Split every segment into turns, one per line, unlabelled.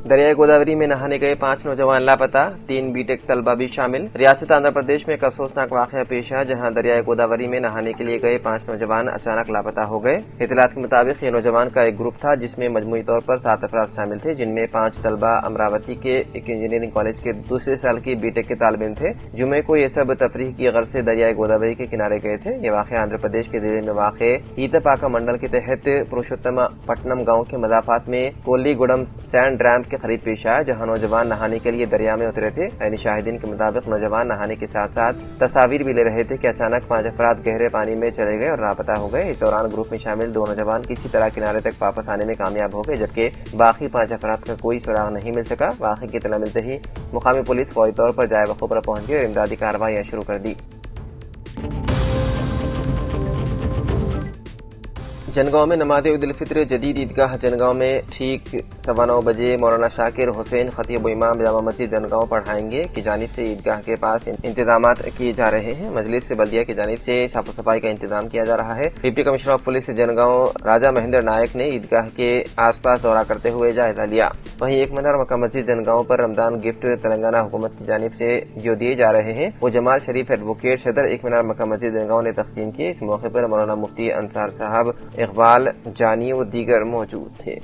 दरियाई गोदावरी में नहाने गए 5 नौजवान लापता, 3 बीटेक तलबा भी शामिल। रियासत आंध्र प्रदेश में एक अफसोसनाक वाकया पेश आया, जहां दरियाई गोदावरी में नहाने के लिए गए 5 नौजवान अचानक लापता हो गए। इतलात के मुताबिक ये नौजवान का एक ग्रुप था जिसमें मजमूई तौर पर 7 अफराद शामिल थे, जिनमें 5 तलबा अमरावती के एक इंजीनियरिंग कॉलेज के दूसरे साल की बीटेक के तालिब थे। जुमे को ये सब तफरीह की गर्ज से दरियाई गोदावरी के किनारे गए थे। ये वाकया आंध्र प्रदेश के जिले में वाक़े ईतपाका मंडल के तहत पुरुषोत्तम पट्टनम गाँव के मदाफात में कोल्लीगुडम सैंड रैम्प के करीब पेश आया, जहां नौजवान नहाने के लिए दरिया में उतरे थे। यानी शाहिदीन के मुताबिक नौजवान नहाने के साथ साथ तस्वीर भी ले रहे थे कि अचानक 5 अफराद गहरे पानी में चले गए और लापता हो गए। इस दौरान ग्रुप में शामिल 2 नौजवान किसी तरह किनारे तक वापस आने में कामयाब हो गए, जबकि बाकी 5 अफराद का कोई सुराग नहीं मिल सका। वाक़े की इत्तला मिलते ही मुकामी पुलिस फौरी तौर पर जाए वक़ूफ़ पर पहुंच गई और इमदादी कार्रवाइयां शुरू कर दी। जनगांव में नमाज़ ईद उल फित्र जदीद ईदगाह जनगांव में ठीक 9:15 बजे मौलाना शाकिर हुसैन खतीब इमाम जामा मस्जिद जनगांव पढ़ाएंगे की जानिब से ईदगाह के पास इंतजाम किए जा रहे हैं। मजलिस से बल्दिया की जानिब से साफ सफाई का इंतजाम किया जा रहा है। Deputy commissioner of police Jangaon Raja Mahendra Nayak ने ईदगाह के आसपास दौरा करते हुए जायजा लिया। वहीं एक मीनार मक्का मस्जिद जनगांव पर रमजान गिफ्ट तेलंगाना हुकूमत की जानिब से जो दिए जा रहे हैं वो जमाल शरीफ एडवोकेट सदर एक मीनार मक्का मस्जिद जनगांव ने तकसीम किए। इस मौके पर मौलाना मुफ्ती अंसार साहब, इकबाल जानी व दीगर मौजूद थे।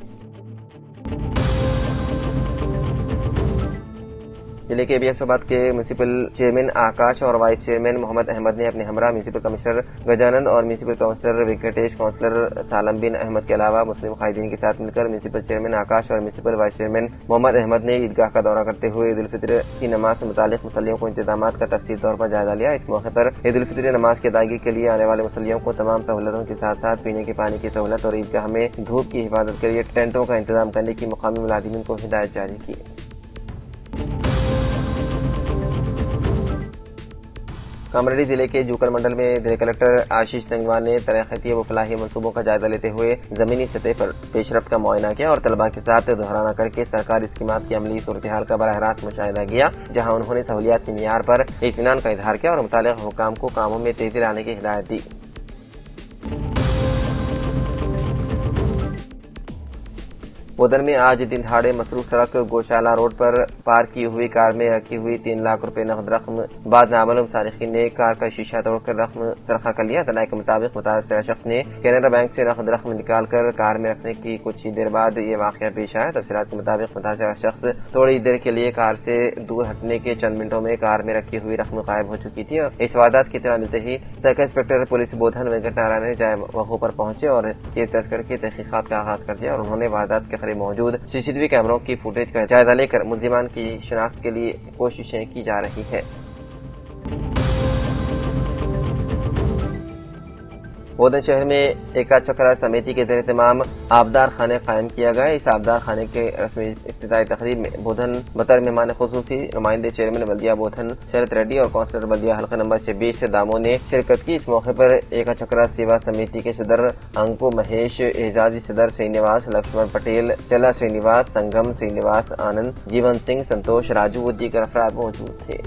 जिले के बियासाबाद के म्यूनिसिपल चेयरमैन आकाश और वाइस चेयरमैन मोहम्मद अहमद ने अपने हमरा म्यूनिसिपल कमिश्नर गजानंद और municipal councillor Venkatesh, councillor Salam bin Ahmed के अलावा मुस्लिम कायदीन के साथ मिलकर म्यूनिसिपल चेयरमैन आकाश और municipal vice chairman Mohammad Ahmed ने ईदगाह का दौरा करते हुए ईद उल फित्र की नमाज से मुतालिक मुसल्लियों को इंतजाम का तफसील तौर पर जायजा लिया। इस मौके पर ईद उल फित्र नमाज की अदायगी के लिए आने वाले मुसल्लियों को तमाम सहूलतों के साथ साथ पीने के पानी की सहूलत और ईदगाह में धूप की हिफाजत के लिए टेंटों का इंतजाम करने की मुकामी मुलाजिमीन को हिदायत जारी की। कामरेडी जिले के जूकर मंडल में जिला कलेक्टर आशीष संगवान ने तरक्याती व फलाही मंसूबों का जायजा लेते हुए जमीनी सतह पर पेशरफ्त का मुआयना किया और तलबा के साथ दोहराना करके सरकारी स्कीमात की अमली सूरत-ए-हाल का बराह रास्त मुशाहिदा किया, जहां उन्होंने सहूलियात के मियार पर इत्मीनान का इजहार किया और मुताल्लिक़ हुक्काम को कामों में तेजी लाने की हिदायत दी। बोधन में आज दिन दहाड़े मसरूफ सड़क गौशाला रोड पर पार्क की हुई कार में रखी हुई 3 लाख रुपए नकद रकम बाद नामालूम सारिकीन ने कार का शीशा तोड़कर रकम सरखा कर लिया। तनाई के मुताबिक मुतासिर शख्स ने कैनरा बैंक से नकद रकम निकालकर कार में रखने की कुछ ही देर बाद ये वाकया पेश आया। तफसीलात के मुताबिक मुतासिर शख्स थोड़ी देर के लिए कार से दूर हटने के चंद मिनटों में कार में रखी हुई रकम गायब हो चुकी थी। इस वारदात की इत्तला मिलते ही सर्कल इंस्पेक्टर पुलिस बोधन वेंकट नारायण ने जाए वक़ूफ़ पर पहुंचे और केस दर्ज करके तहकीकात का आगाज कर दिया और उन्होंने वारदात के मौजूद सीसीटीवी कैमरों की फुटेज का जायजा लेकर मुल्जिमान की शिनाख्त के लिए कोशिशें की जा रही है। बोधन शहर में एका चक्रा समिति के ज़ेर एहतमाम आबदार खाने कायम किया गया। इस आबदार खाने के रस्मी इफ्तिताई तकरीब में बोधन बतर मेहमान खुसूसी नुमाइंदे चेयरमैन बल्दिया बोधन शरत रेड्डी और काउंसलर बल्दिया हल्का नंबर 26 दामो ने शिरकत की। इस मौके पर एका चक्रा सेवा समिति के सदर अंको महेश, एजाजी सदर श्रीनिवास, लक्ष्मण पटेल, चला श्रीनिवास, संगम श्रीनिवास, आनंद, जीवन सिंह, संतोष, राजू व दीगर अफराद मौजूद थे।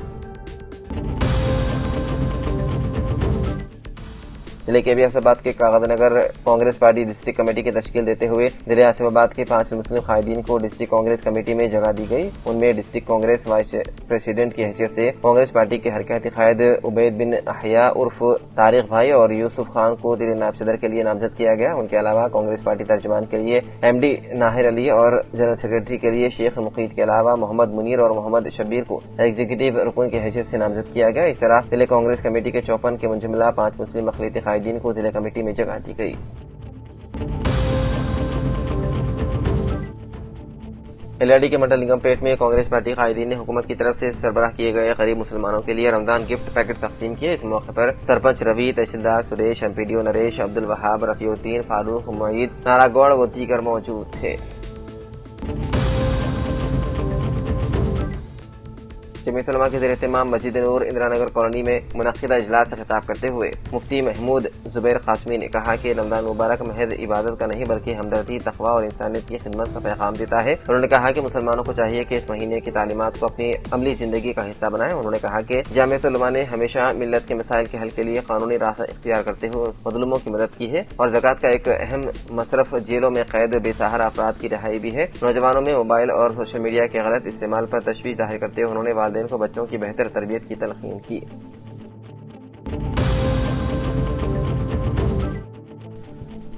जिले के बियासाबाद के Kagaznagar Congress party district committee की तश्कील देते हुए जिले आसिफाबाद के 5 मुस्लिम कायदीन को डिस्ट्रिक्ट कांग्रेस कमेटी में जगह दी गई। उनमें डिस्ट्रिक्ट कांग्रेस वाइस प्रेसिडेंट की हैसियत से कांग्रेस पार्टी के हरकती कायद उबैद बिन अहया उर्फ तारिक भाई और यूसुफ खान को जिले नायब सदर के लिए नामजद किया गया। उनके अलावा कांग्रेस पार्टी तर्जुमान के लिए MD नाहिर अली और जनरल सेक्रेटरी के लिए शेख मुकीद के अलावा मोहम्मद मुनीर और मोहम्मद शब्बीर को एग्जीक्यूटिव रुकन की हैसियत से नामजद किया गया। इस तरह जिले कांग्रेस कमेटी के 54 के मुंजमला 5 मुस्लिम अक़लियती कायदीन को जिला कमेटी में जगह दी गई। एलआरडी के मंडल निगमपेट में कांग्रेस पार्टी कायदीन ने हुकूमत की तरफ से सरबराह किए गए गरीब मुसलमानों के लिए रमजान गिफ्ट पैकेट तकसीम किए। इस मौके पर सरपंच रवि, तहसीलदार सुरेश, MPDO नरेश, अब्दुल वहाब, रफीउद्दीन, फारूक, मुईद, नारागौड़ व दीगर मौजूद थे। جمعیت علماء کے زیر اہتمام مسجد نور اندرا نگر کالونی میں منعقدہ اجلاس سے خطاب کرتے ہوئے مفتی محمود زبیر قاسمی نے کہا کہ رمضان مبارک محض عبادت کا نہیں بلکہ ہمدردی، تقویٰ اور انسانیت کی خدمت کا پیغام دیتا ہے۔ انہوں نے کہا کہ مسلمانوں کو چاہیے کہ اس مہینے کی تعلیمات کو اپنی عملی زندگی کا حصہ بنائیں۔ انہوں نے کہا کہ جمعیت علماء نے ہمیشہ ملت کے مسائل کے حل کے لیے قانونی راستہ اختیار کرتے ہوئے مظلوموں کی مدد کی ہے اور زکوٰۃ کا ایک اہم مصرف جیلوں میں قید بے سہارا افراد کی رہائی بھی ہے۔ نوجوانوں میں موبائل اور سوشل میڈیا کے غلط استعمال پر تشویش ظاہر کرتے ہوئے انہوں نے والدین کو بچوں کی بہتر تربیت کی تلقین کی۔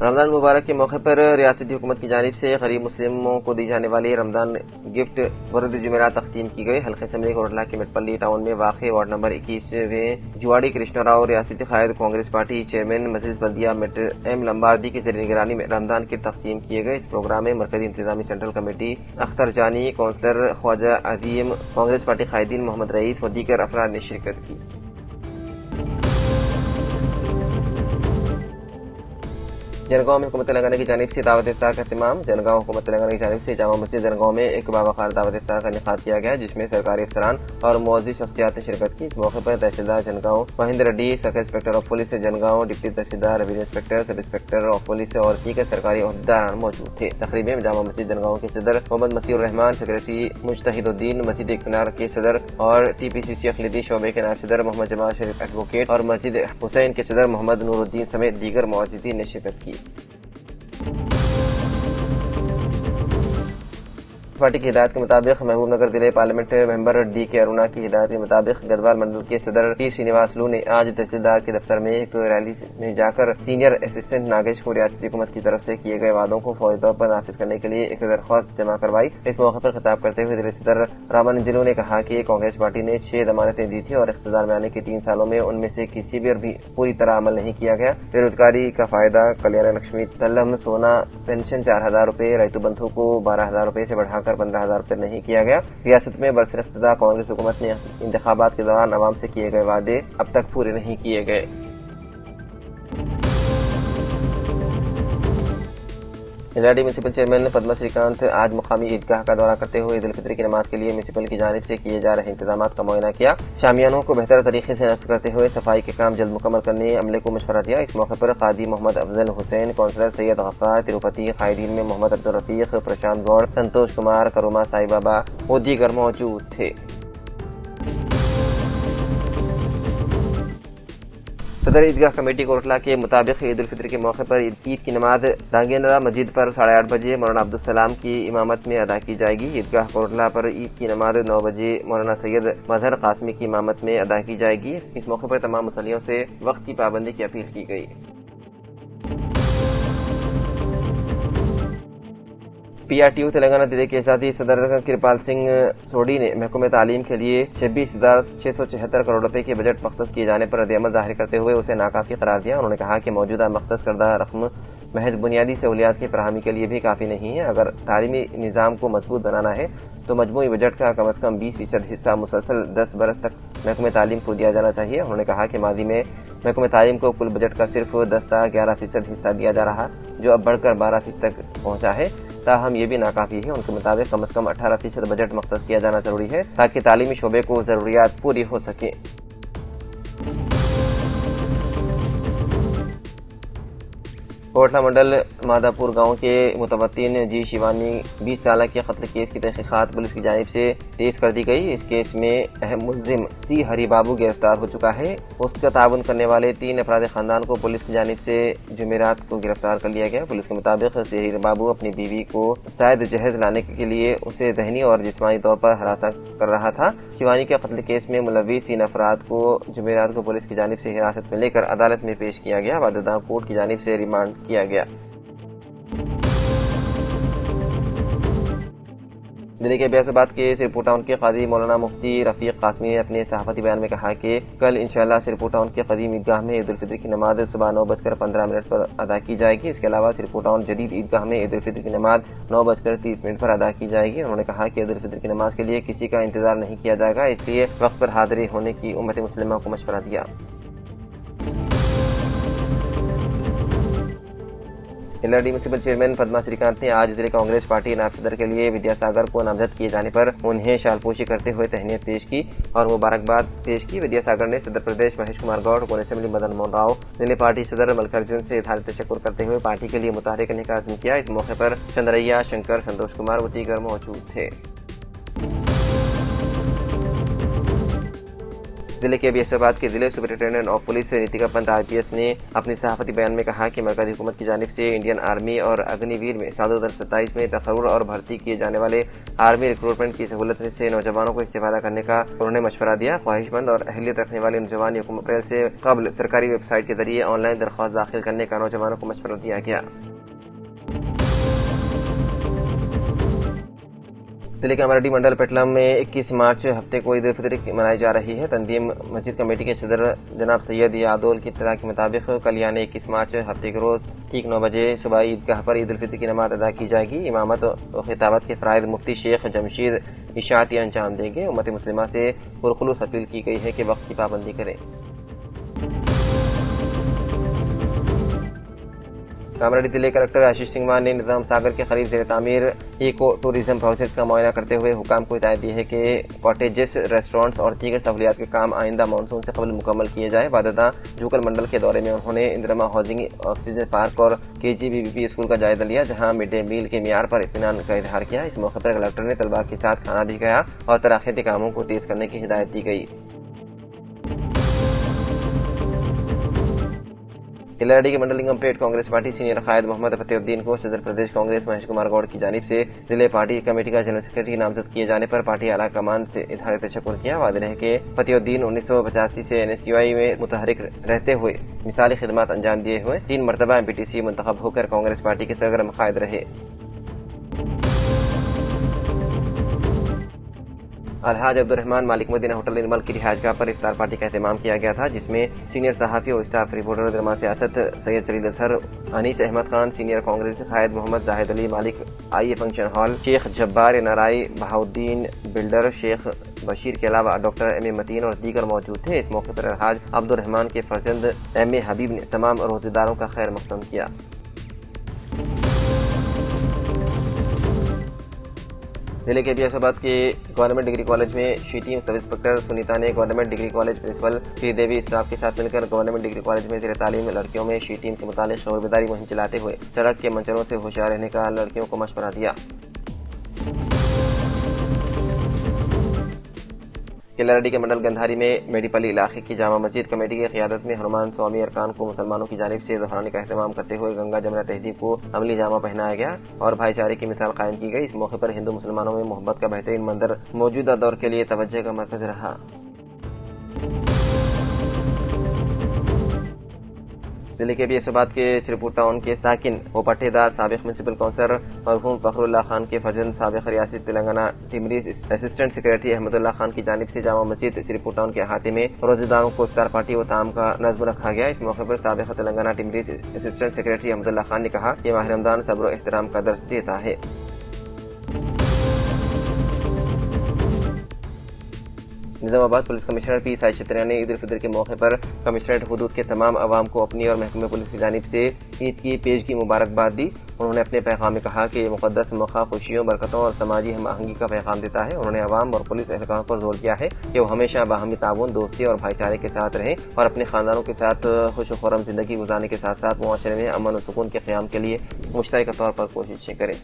رمضان مبارک کے موقع پر ریاستی حکومت کی جانب سے غریب مسلموں کو دی جانے والی رمضان گفٹ ورد جمعرات تقسیم کی گئی۔ حلقہ اسمبلی کوٹلہ کے مٹپلی ٹاؤن میں واقع وارڈ نمبر 21 جواڑی کرشنا راؤ ریاستی قائد کانگریس پارٹی چیئرمین مجلس بلدیہ میٹ ایم لمباردی کی زیر نگرانی میں رمضان کٹ تقسیم کیے گئے۔ اس پروگرام میں مرکزی انتظامی سینٹرل کمیٹی اختر جانی، کونسلر خواجہ عظیم، کانگریس پارٹی قائدین محمد رئیس و دیگر افراد نے شرکت کی۔ جنگاؤں میں حکومت تلنگانہ کی جانب سے دعوت افطار کا اہتمام۔ جنگاؤں حکومت تلنگانہ کی جانب سے جامع مسجد جنگاؤں میں ایک باوقار دعوت افطار کا انعقاد کیا گیا، جس میں سرکاری افسران اور معزز شخصیات نے شرکت کی۔ اس موقع پر تحصیلدار Jangaon Mahender Reddy, circle inspector of police Jangaon, deputy تحصیلدار، revenue inspector, sub inspector of police اور دیگر سرکاری عہدیدار موجود تھے۔ تقریب میں جامع مسجد جنگاؤں کے صدر محمد مسیح الرحمان، سیکریٹری مجتہد الدین، مسجد اقتدار کے صدر اور ٹی پی سی سی اقلیتی شعبے کے نائب صدر محمد جمال شریف ایڈوکیٹ اور مسجد حسین کے صدر محمد نور الدین سمیت دیگر معززین نے شرکت کی۔ پارٹی کی ہدایت کے مطابق محبوب نگر ضلع پارلیمنٹ ممبر ڈی کے ارونا کی ہدایت کے مطابق گدوال منڈل کے صدر ٹی سرینواس لو نے آج تحصیلدار کے دفتر میں ایک ریلی میں جا کر سینئر اسسٹنٹ ناگیش کو ریاستی حکومت کی طرف سے کیے گئے وعدوں کو فوری طور پر نافذ کرنے کے لیے ایک درخواست جمع کروائی۔ اس موقع پر خطاب کرتے ہوئے ضلع صدر رامانجلو نے کہا کہ کانگریس پارٹی نے 6 ضمانتیں دی تھیں اور اقتدار میں آنے کے 3 سالوں میں ان میں سے کسی پر بھی پوری طرح عمل نہیں کیا گیا۔ بے روزگاری کا فائدہ، کلیان لکشمی تلم سونا پینشن 4000 روپے، ریتو بندھو کو 12000 روپے سے بڑھا کر 15000 روپے نہیں کیا گیا۔ ریاست میں برسر اقتدار کانگریس حکومت نے انتخابات کے دوران عوام سے کیے گئے وعدے اب تک پورے نہیں کیے گئے۔ نلاڈی میونسپل چیئرمین پدما سری کانت آج مقامی عیدگاہ کا دورہ کرتے ہوئے عید الفطر کی نماز کے لیے میونسپل کی جانب سے کیے جا رہے انتظامات کا معائنہ کیا۔ شامیانوں کو بہتر طریقے سے نصب کرتے ہوئے صفائی کے کام جلد مکمل کرنے عملے کو مشورہ دیا۔ اس موقع پر قاضی محمد افضل حسین، کونسلر سید غفار، تروپتی قائدین میں محمد عبدالرفیق، پرشانت گوڑ، سنتوش کمار، کروما سائی بابا و دیگر موجود تھے۔ صدر عیدگاہ کمیٹی کوٹلہ کے مطابق عید الفطر کے موقع پر عید کی نماز دانگینرا مسجد پر 8:30 بجے مولانا عبدالسلام کی امامت میں ادا کی جائے گی۔ عیدگاہ کوٹلہ پر عید کی نماز 9 بجے مولانا سید مظہر قاسمی کی امامت میں ادا کی جائے گی۔ اس موقع پر تمام مصلیوں سے وقت کی پابندی کی اپیل کی گئی۔ P R T U Telangana ضلع کے احتجاجی صدر کرپال سنگھ سوڈی نے محکمہ تعلیم کے لیے 26,676 کروڑ روپے کے بجٹ مختص کیے جانے پر رد عمل ظاہر کرتے ہوئے اسے ناکافی قرار دیا۔ انہوں نے کہا کہ موجودہ مختص کردہ رقم محض بنیادی سہولیات کی فراہمی کے لیے بھی کافی نہیں ہے۔ اگر تعلیمی نظام کو مضبوط بنانا ہے تو مجموعی بجٹ کا کم از کم 20% حصہ مسلسل 10 برس تک محکمہ تعلیم کو دیا جانا چاہیے۔ انہوں نے کہا کہ ماضی میں محکمہ تعلیم کو کل بجٹ کا صرف 10-11% حصہ دیا جا رہا، جو اب بڑھ کر 12% تک پہنچا ہے۔ تاہم یہ بھی ناکافی ہے۔ ان کے مطابق کم از کم 18% بجٹ مختص کیا جانا ضروری ہے تاکہ تعلیمی شعبے کو ضروریات پوری ہو سکیں۔ کوٹلہ منڈل ماداپور گاؤں کے متوطن جی شیوانی 20 سالہ کے قتل کیس کی تحقیقات پولیس کی جانب سے تیز کر دی گئی۔ اس کیس میں اہم ملزم سی ہری بابو گرفتار ہو چکا ہے۔ اس کا تعاون کرنے والے 3 افراد خاندان کو پولیس کی جانب سے جمعرات کو گرفتار کر لیا گیا۔ پولیس کے مطابق سی ہری بابو اپنی بیوی کو شاید جہیز لانے کے لیے اسے ذہنی اور جسمانی طور پر ہراساں کر رہا تھا۔ شیوانی کے قتل کیس میں ملوث 3 افراد کو جمعرات کو پولیس کی جانب سے حراست میں لے کر عدالت میں پیش کیا گیا۔ بعد ازاں کورٹ کی جانب سے ریمانڈ کیا گیا۔ دلی کے بیاض آباد کے سرپور ٹاؤن کے قاضی مولانا مفتی رفیق قاسمی نے اپنے صحافتی بیان میں کہا کہ کل انشاءاللہ سرپور ٹاؤن کے قدیم عیدگاہ میں عید الفطر کی نماز صبح 9:15 پر ادا کی جائے گی۔ اس کے علاوہ سرپور ٹاؤن جدید عیدگاہ میں عید الفطر کی نماز 9:30 پر ادا کی جائے گی۔ انہوں نے کہا کہ عید الفطر کی نماز کے لیے کسی کا انتظار نہیں کیا جائے گا، اس لیے وقت پر حاضری ہونے کی امت مسلمہ کو مشورہ دیا۔ LRD municipal chairman Padma Srikanth ने आज जिले कांग्रेस पार्टी नायब सदर के लिए विद्यासागर को नामजद किए जाने पर उन्हें शालपोशी करते हुए तहनीत पेश की और मुबारकबाद पेश की। विद्यासागर ने सदर प्रदेश महेश कुमार गौड़, कोर असेंबली मदन मोहन राव, जिले पार्टी सदर मल्लिकार्जुन से इज़हार तशक्कुर करते हुए पार्टी के लिए मुताहरिक करने का अज़्म किया। इस मौके पर चंद्रैया, शंकर, संतोष कुमार व दीगर मौजूद थे। जिले के अबीसाबाद के जिले superintendent of police Nitika Pant IPS ने अपने सहाफती बयान में कहा कि मरकज़ी हुकूमत की जानिब से इंडियन आर्मी और अग्निवीर में साल 2027 में तकर्रुर और भर्ती किए जाने वाले आर्मी रिक्रूटमेंट की सहूलत से नौजवानों को इस्तेफादा करने का उन्होंने मशवरा दिया। ख्वाहिशमंद और अहलियत रखने वाले नौजवान 1 अप्रैल से कबल सरकारी वेबसाइट के जरिए ऑनलाइन दरख्वास्त दाखिल करने का नौजवानों को मशवरा दिया गया। जिले के अमरडी मंडल पेटलम में 21 मार्च हफ्ते को ईद उल फितर मनाई जा रही है। तंजीम मस्जिद कमेटी के सदर जनाब सैयद यादोल की इत्तला के मुताबिक कल यानी 21 मार्च हफ्ते के रोज़ ठीक 9 बजे सुबह ईदगाह पर ईद उल फितर की नमाज अदा की जाएगी। इमामत और खिताबत के फ़राइज़ मुफ्ती शेख जमशीद इशाअती अंजाम देंगे। उम्मत मुस्लिमा से पुरखुलूस अपील की गई है कि वक्त की पाबंदी करें। कामरेड्डी जिले कलेक्टर आशीष सिंह मान ने निज़ाम सागर के करीब ज़ेर तामीर इको टूरिज्म प्रोजेक्ट का मुआयना करते हुए हुकाम को हिदायत दी है कि कॉटेजेस, रेस्टोरेंट्स और दीगर सहूलियात के काम आइंदा मानसून से कबल मुकम्मल किए जाए। वाददा जूकल मंडल के दौरे में उन्होंने इंदिरमा हाउसिंग, ऑक्सीजन पार्क और KGBVP स्कूल का जायजा लिया, जहाँ मिड डे मील के मियार पर इत्मीनान का इजहार किया। इस मौके पर कलेक्टर ने तलबा के साथ खाना भी खाया और तराखीती कामों को तेज़ करने की हिदायत दी गई। LRD के मंडल निगमपेट कांग्रेस पार्टी सीनियर कायद मोहम्मद फतेहुद्दीन को सदर प्रदेश कांग्रेस महेश कुमार गौड़ की जानिब से जिले पार्टी कमेटी का जनरल सेक्रेटरी नामजद किए जाने पर पार्टी आला कमान से इज़हार तशक्कुर किया। वाज़ेह है कि फतेहुद्दीन 1985 से NSUI में मुतहरिक रहते हुए मिसाली खिदमत अंजाम दिए हुए 3 मरतबा MPTC मुंतखब होकर कांग्रेस पार्टी के सरगर्म कायद रहे। अलहाज अब्दुर्रहमान मालिक मदीना होटल निर्मल की रिहायशगाह पर इफ्तार पार्टी का एहतमाम किया गया था, जिसमें सीनियर सहाफ़ी और स्टाफ रिपोर्टर दरमा सियासत सैयद जलील अजहर, अनीस अहमद खान, सीनियर कांग्रेस कायद मोहम्मद जाहिद अली मालिक, IA function hall, Sheikh Jabbar NRI, Bahauddin builder, Sheikh Basheer के अलावा डॉक्टर MA मतीन और दीगर मौजूद थे। इस मौके पर अलहाज अब्दुर्रहमान के फर्जंद MA हबीब ने तमाम रोजेदारों का खैर मकदम किया। जिले के अबीसाबाद के गवर्नमेंट डिग्री कॉलेज में she team sub inspector Sunita ने government degree college principal Sridevi staff के साथ मिलकर गवर्नमेंट डिग्री कॉलेज में ज़ेर तालीम लड़कियों में शी टीम से मुतालिक शऊर बेदारी मुहिम चलाते हुए सड़क के मंचरों से होशियार रहने का लड़कियों को मशवरा दिया। LRD के मंडल गंधारी में मेडीपली इलाके की जामा मस्जिद कमेटी की क़ियादत में हनुमान स्वामी अरकान को मुसलमानों की जानिब से दोहराने का एहतमाम करते हुए गंगा जमुना तहजीब को अमली जामा पहनाया गया और भाईचारे की मिसाल कायम की गई। इस मौके पर हिंदू मुसलमानों में मोहब्बत का बेहतरीन मंजर मौजूदा दौर के लिए तवज्जो का मरकज रहा। जिले के अबीसाबाद के श्रीपुर टाउन के साकिन व पट्टेदार साबिक म्यूनसिपल काउंसलर मरहूम फखरुल्लाह खान के फर्जंद साबिक रियासती तेलंगाना टिमरीज असिस्टेंट सेक्रेटरी अहमदुल्लाह खान की जानिब से जामा मस्जिद श्रीपुर टाउन के अहाते में रोजेदारों को इफ्तार पार्टी व ताम का नज़्म रखा गया। इस मौके पर साबिक तेलंगाना टिमरीज असिस्टेंट सेक्रेटरी अहमदुल्लाह खान ने कहा कि माह रमजान सब्र व एहतराम का दर्स देता है। Nizamabad police commissioner P Sahid Chhatariya ने ईद उल फितर के मौके पर कमिश्नरेट हुदूद के तमाम अवाम को अपनी और महकमे पुलिस की जानिब से ईद की पेशगी मुबारकबाद दी। उन्होंने अपने पैगाम में कहा कि ये मुक़द्दस मौका खुशियों, बरकतों और समाजी हम आहंगी का पैगाम देता है। उन्होंने अवाम और पुलिस एहलकारों पर जोर दिया है कि वो हमेशा बाहमी ताउन, दोस्ती और भाईचारे के साथ रहें और अपने खानदानों के साथ खुश व खुर्रम जिंदगी गुजारने के साथ साथ मुआशरे में अमन और सुकून के क़याम के लिए मुश्तरका तौर पर कोशिशें करें।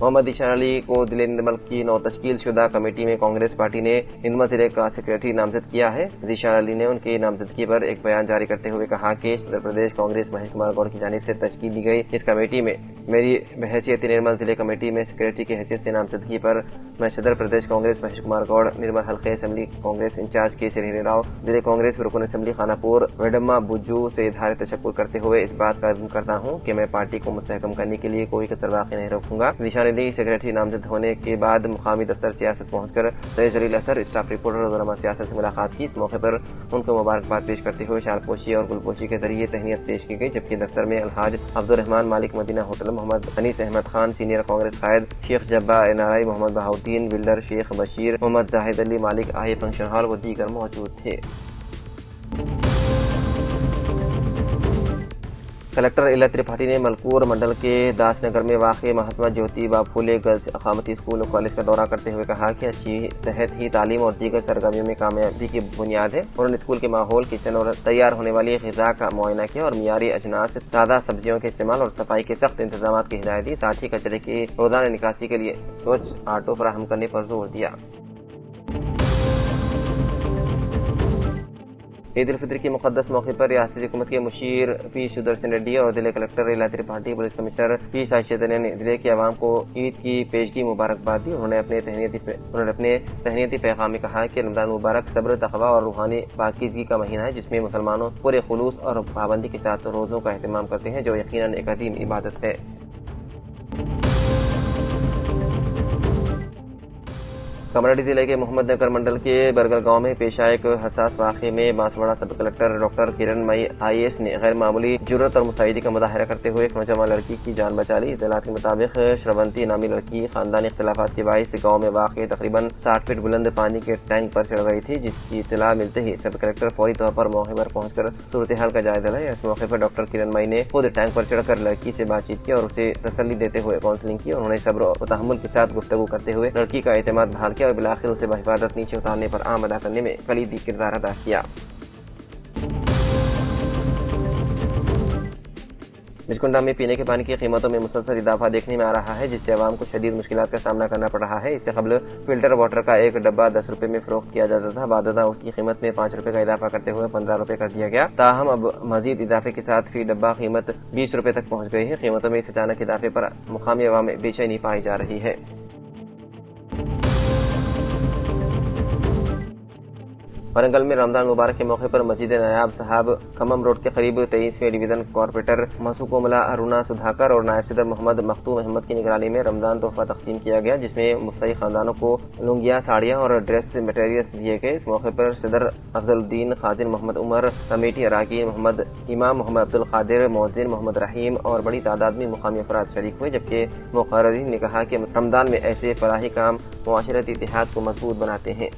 मोहम्मद ईशान अली को जिले निर्मल की नौ तश्कील शुदा कमेटी में कांग्रेस पार्टी ने निर्मल जिले का सेक्रेटरी नामजद किया है। ईशान अली ने उनकी नामजदगी पर एक बयान जारी करते हुए कहा कि सदर प्रदेश कांग्रेस महेश कुमार गौड़ की जानिब से तश्कील दी गई इस कमेटी में मेरी बहैसियत निर्मल जिले कमेटी में सेक्रेटरी की हैसियत से नामजदगी पर मैं सदर प्रदेश कांग्रेस महेश कुमार गौड़, निर्मल हल्के असेंबली कांग्रेस इंचार्ज के हरी राव, जिले कांग्रेस रुकन असेंबली खानापुर वेडम्मा बुज्जू से इज़हार तशक्कुर करते हुए इस बात का अज़्म करता हूँ कि मैं पार्टी को मुस्तहकम करने के लिए कोई कसर बाकी नहीं रखूंगा। सेक्रेटरी नामजद होने के बाद मुकामी दफ्तर सियासत पहुंचकर सैयद जलील अजहर, स्टाफ रिपोर्टर और दरमा सियासत से मुलाकात की। इस मौके पर उनको मुबारकबाद पेश करते हुए शालपोशी और गुलपोशी के जरिए तहनीत पेश की गई, जबकि दफ्तर में अलहाज अब्दुर्रहमान मालिक मदीना होटल, मोहम्मद अनीस अहमद खान सीनियर कांग्रेस कायद, शेख जब्बार NRI, मोहम्मद बहाउद्दीन बिल्डर, शेख बशीर, मोहम्मद जाहिद अली मालिक IA फंक्शन हॉल व दीगर मौजूद थे। کلکٹر ایلا ترپاٹھی نے ملکور منڈل کے داس نگر میں واقع مہاتما جیوتیبا پھولے گرلز اقامتی اسکول اور کالج کا دورہ کرتے ہوئے کہا کہ اچھی صحت ہی تعلیم اور دیگر سرگرمیوں میں کامیابی کی بنیاد ہے۔ انہوں نے اسکول کے ماحول، کچن اور تیار ہونے والی غذا کا معائنہ کیا اور معیاری اجناس، تازہ سبزیوں کے استعمال اور صفائی کے سخت انتظامات کی ہدایت دی، ساتھ ہی کچرے کی روزانہ نکاسی کے لیے سوچھ آٹو فراہم کرنے پر زور دیا۔ عید الفطر کے مقدس موقع پر ریاستی حکومت کے مشیر پی سدرشن ریڈی اور ضلع کلکٹر ایلا ترپاٹھی، پولیس کمشنر پی سائی چیتنیہ نے ضلع کے عوام کو عید کی پیشگی مبارکباد دی۔ انہوں نے اپنے تہنیتی پیغام میں کہا کہ رمضان مبارک صبر، تقوی اور روحانی پاکیزگی کا مہینہ ہے، جس میں مسلمانوں پورے خلوص اور پابندی کے ساتھ روزوں کا اہتمام کرتے ہیں، جو یقیناً ایک عظیم عبادت ہے۔ کامریڈی ضلع کے محمد نگر منڈل کے برگل گاؤں میں پیش آئے ایک حساس واقعے میں بانسواڑہ سب کلکٹر ڈاکٹر کرن مئی IAS نے غیر معمولی جرأت اور مستعدی کا مظاہرہ کرتے ہوئے ایک نوجوان لڑکی کی جان بچا لی۔ اطلاعات کے مطابق شرونتی نامی لڑکی خاندانی اختلافات کے باعث گاؤں میں واقع تقریباً 60 فٹ بلند پانی کے ٹینک پر چڑھ گئی تھی، جس کی اطلاع ملتے ہی سب کلکٹر فوری طور پر موقع پر پہنچ کر صورتحال کا جائزہ لیا۔ اس موقع پر ڈاکٹر کرن مئی نے خود ٹینک پر چڑھ کر لڑکی سے بات چیت کی اور اسے تسلی دیتے ہوئے کاؤنسلنگ کی۔ انہوں نے صبر و تحمل کے ساتھ گفتگو کرتے ہوئے لڑکی کا اعتماد بحال کیا اور بالآخر اسے حفاظت نیچے اتارنے پر عام ادا کرنے میں کلیدی کردار ادا کیا۔ بچکنڈا میں پینے کے پانی کی قیمتوں میں مسلسل اضافہ دیکھنے میں آ رہا ہے، جس سے عوام کو شدید مشکلات کا سامنا کرنا پڑ رہا ہے۔ اس سے قبل فلٹر واٹر کا ایک ڈبہ 10 روپے میں فروخت کیا جاتا تھا، بعد ازاں اس کی قیمت میں 5 روپے کا اضافہ کرتے ہوئے 15 روپے کر دیا گیا۔ تاہم اب مزید اضافے کے ساتھ فی ڈبہ قیمت 20 روپے تک پہنچ گئی ہے۔ قیمتوں میں اس اچانک اضافے پر مقامی عوام میں بے چینی پائی جا رہی ہے۔ ورنگل میں رمضان مبارک کے موقع پر مسجد نائب صاحب کمم روڈ کے قریب 23ویں ڈویژن کارپوریٹر مسوکوملا ارونا سدھاکر اور نائب صدر محمد مختوم احمد کی نگرانی میں رمضان تحفہ تقسیم کیا گیا، جس میں مستحق خاندانوں کو لنگیاں، ساڑیاں اور ڈریس مٹیریلز دیے گئے۔ اس موقع پر صدر افضل الدین خازن محمد عمر، کمیٹی اراکین امام محمد عبدالقادر، مؤذن محمد رحیم اور بڑی تعداد میں مقامی افراد شریک ہوئے، جبکہ مقررین نے کہا کہ رمضان میں ایسے فلاحی کام معاشرتی اتحاد کو مضبوط بناتے ہیں۔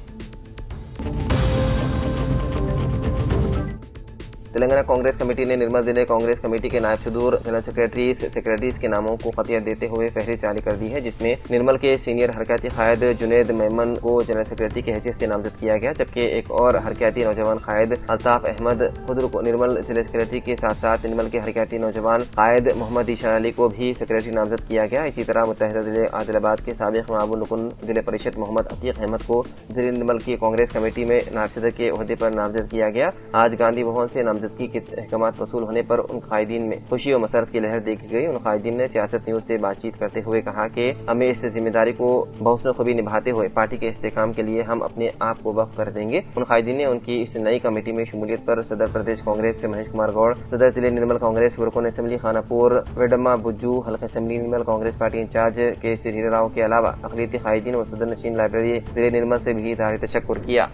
تلنگانہ کانگریس کمیٹی نے نرمل ضلع کانگریس کمیٹی کے نائب صدور، جنرل سیکریٹریز کے ناموں کو قطعیت دیتے ہوئے فہرست جاری کر دی ہے، جس میں نرمل کے سینئر حرکاتی قائد جنید میمن کو جنرل سیکریٹری کی حیثیت سے نامزد کیا گیا، جبکہ ایک اور حرکاتی نوجوان قائد الطاف احمد خضر کو نرمل ضلع سیکریٹری کے ساتھ ساتھ نرمل کے حرکاتی نوجوان قائد محمد ایشان علی کو بھی سیکریٹری نامزد کیا گیا۔ اسی طرح متحدہ ضلع عادل آباد کے سابق معاون رکن ضلع پریشد محمد عتیق احمد کو ضلع نرمل کی کانگریس کمیٹی میں نائب صدر کے عہدے پر نامزد کیا گیا۔ آج گاندھی بھون سے نامزدگی کے احکامات وصول ہونے پر ان قائدین میں خوشی و مسرت کی لہر دیکھی گئی۔ ان قائدین نے سیاست نیوز سے بات چیت کرتے ہوئے کہا کہ ہمیں اس ذمہ داری کو بحسن خوبی نبھاتے ہوئے پارٹی کے استحکام کے لیے ہم اپنے آپ کو وقف کر دیں گے۔ ان قائدین نے ان کی اس نئی کمیٹی میں شمولیت پر صدر پردیش کانگریس سے مہیش کمار گوڑ، صدر ضلع نرمل کانگریس رکن اسمبلی خانہ پور ویڈما بجو، حلقہ اسمبلی نرمل کانگریس پارٹی انچارج کے سری راؤ کے علاوہ اقلیتی قائدین و صدر نشین لائبریری ضلع نرمل سے بھی اظہار تشکر کیا۔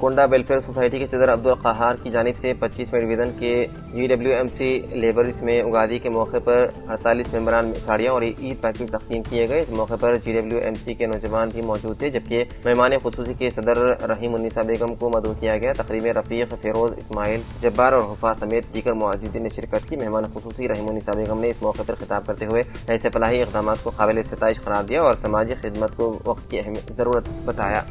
کنڈا ویلفیئر سوسائٹی کے صدر عبدالقہار کی جانب سے 25ویں ڈویژن کے GWMC لیبرز میں اگادی کے موقع پر 48 ممبران میں ساڑیاں اور عید پیکج تقسیم کیے گئے۔ اس موقع پر GWMC کے نوجوان بھی موجود تھے، جبکہ مہمان خصوصی کے صدر رحیم النساء بیگم کو مدعو کیا گیا۔ تقریب میں رفیق، فیروز، اسماعیل، جبار اور حفاظ سمیت دیگر معززین نے شرکت کی۔ مہمان خصوصی رحیم النساء بیگم نے اس موقع پر خطاب کرتے ہوئے ایسے فلاحی اقدامات کو قابل ستائش قرار دیا اور سماجی خدمت کو وقت کی ضرورت بتایا۔